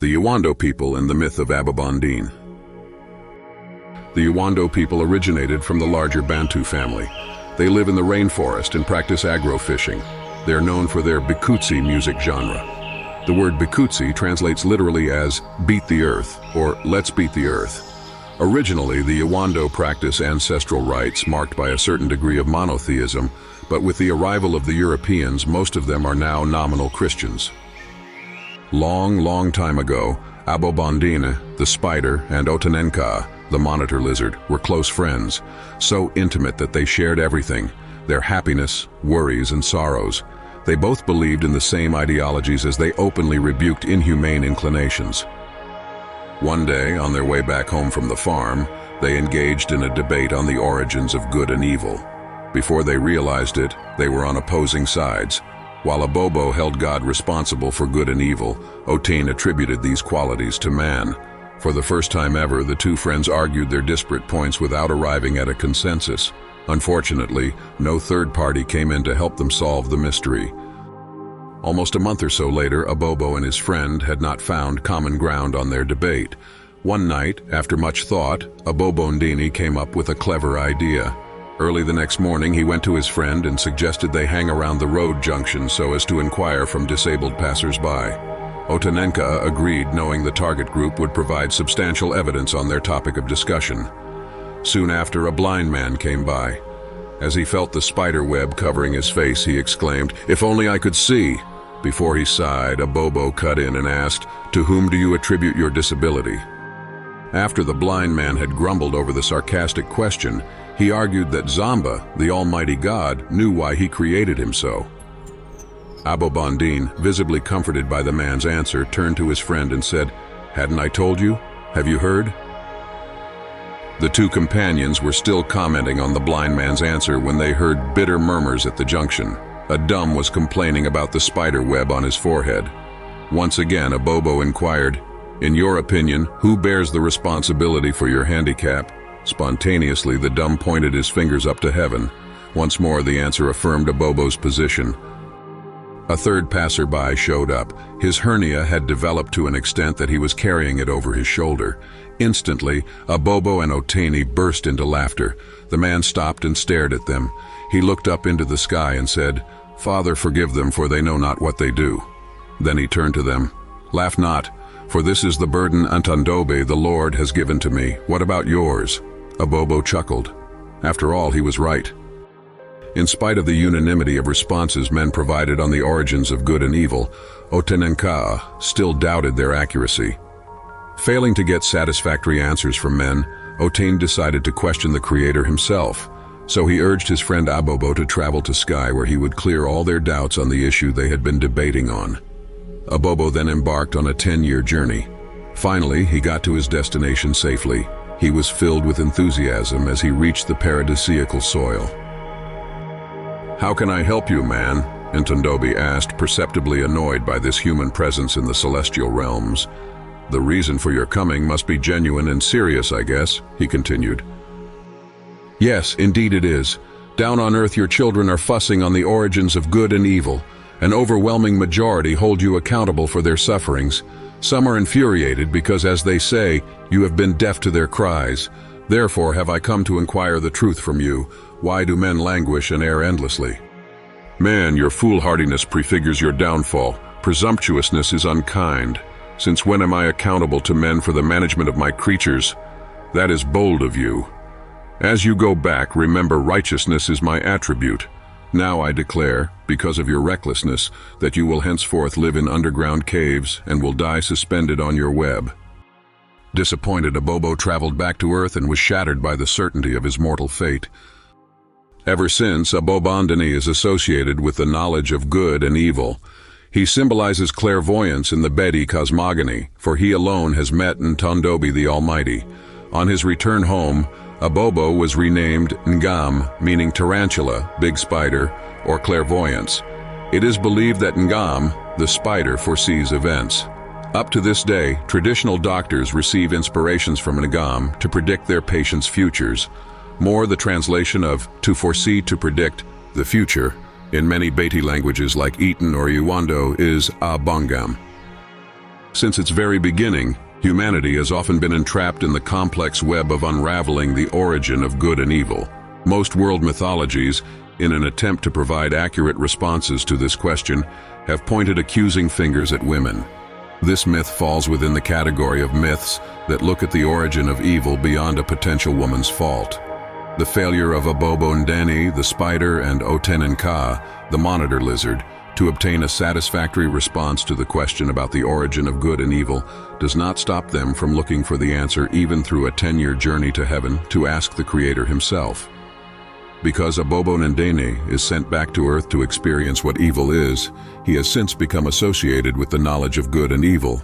The Ewondo people and the myth of abobondene. The Ewondo people originated from the larger Bantu family. They live in the rainforest and practice agro-fishing. They are known for their Bikutsi music genre. The word Bikutsi translates literally as beat the earth or let's beat the earth. Originally, the Ewondo practice ancestral rites marked by a certain degree of monotheism, but with the arrival of the Europeans, most of them are now nominal Christians. Long time ago, abobondene, the spider, and otanenka, the monitor lizard, were close friends, so intimate that they shared everything, their happiness, worries, and sorrows. They both believed in the same ideologies as they openly rebuked inhumane inclinations. One day, on their way back home from the farm, they engaged in a debate on the origins of good and evil. Before they realized it, they were on opposing sides. While Abobo held God responsible for good and evil, Otane attributed these qualities to man. For the first time ever, the two friends argued their disparate points without arriving at a consensus. Unfortunately, no third party came in to help them solve the mystery. Almost a month or so later, Abobo and his friend had not found common ground on their debate. One night, after much thought, abobondene came up with a clever idea. Early the next morning, he went to his friend and suggested they hang around the road junction so as to inquire from disabled passers-by. Otanenka agreed, knowing the target group would provide substantial evidence on their topic of discussion. Soon after, a blind man came by. As he felt the spider web covering his face, he exclaimed, "If only I could see!" Before he sighed, Abobo cut in and asked, "To whom do you attribute your disability?" After the blind man had grumbled over the sarcastic question, he argued that Zamba, the Almighty God, knew why he created him so. Abobondene, visibly comforted by the man's answer, turned to his friend and said, "Hadn't I told you? Have you heard?" The two companions were still commenting on the blind man's answer when they heard bitter murmurs at the junction. A dumb was complaining about the spider web on his forehead. Once again, Abobo inquired, "In your opinion, who bears the responsibility for your handicap?" Spontaneously, the dumb pointed his fingers up to heaven. Once more, the answer affirmed Abobo's position. A third passerby showed up. His hernia had developed to an extent that he was carrying it over his shoulder. Instantly, Abobo and Otane burst into laughter. The man stopped and stared at them. He looked up into the sky and said, "Father, forgive them, for they know not what they do." Then he turned to them. "Laugh not, for this is the burden Antandobe the Lord has given to me. What about yours?" Abobo chuckled. After all, he was right. In spite of the unanimity of responses men provided on the origins of good and evil, Otanenka still doubted their accuracy. Failing to get satisfactory answers from men, Otane decided to question the Creator himself. So he urged his friend Abobo to travel to Sky, where he would clear all their doubts on the issue they had been debating on. Abobo then embarked on a 10-year journey. Finally, he got to his destination safely. He was filled with enthusiasm as he reached the paradisiacal soil. "How can I help you, man?" Ntandobe asked, perceptibly annoyed by this human presence in the celestial realms. "The reason for your coming must be genuine and serious, I guess," he continued. "Yes, indeed it is. Down on Earth your children are fussing on the origins of good and evil. An overwhelming majority hold you accountable for their sufferings. Some are infuriated because, as they say, you have been deaf to their cries. Therefore have I come to inquire the truth from you. Why do men languish and err endlessly?" "Man, your foolhardiness prefigures your downfall. Presumptuousness is unkind. Since when am I accountable to men for the management of my creatures? That is bold of you. As you go back, remember righteousness is my attribute. Now I declare, because of your recklessness, that you will henceforth live in underground caves and will die suspended on your web." Disappointed, Abobo traveled back to Earth and was shattered by the certainty of his mortal fate. Ever since, abobondene is associated with the knowledge of good and evil. He symbolizes clairvoyance in the Bedi cosmogony, for he alone has met Ntandobe the Almighty. On his return home, Abobo was renamed Ngam, meaning tarantula, big spider, or clairvoyance. It is believed that Ngam, the spider, foresees events. Up to this day, traditional doctors receive inspirations from Ngam to predict their patients' futures. More, the translation of "to foresee, to predict" the future in many Beti languages like Eton or Ewondo is abongam. Since its very beginning, humanity has often been entrapped in the complex web of unraveling the origin of good and evil. Most world mythologies, in an attempt to provide accurate responses to this question, have pointed accusing fingers at women. This myth falls within the category of myths that look at the origin of evil beyond a potential woman's fault. The failure of abobondene, the spider, and Otenenka, the monitor lizard, to obtain a satisfactory response to the question about the origin of good and evil does not stop them from looking for the answer even through a 10-year journey to heaven to ask the Creator himself. Because abobondene is sent back to Earth to experience what evil is, he has since become associated with the knowledge of good and evil,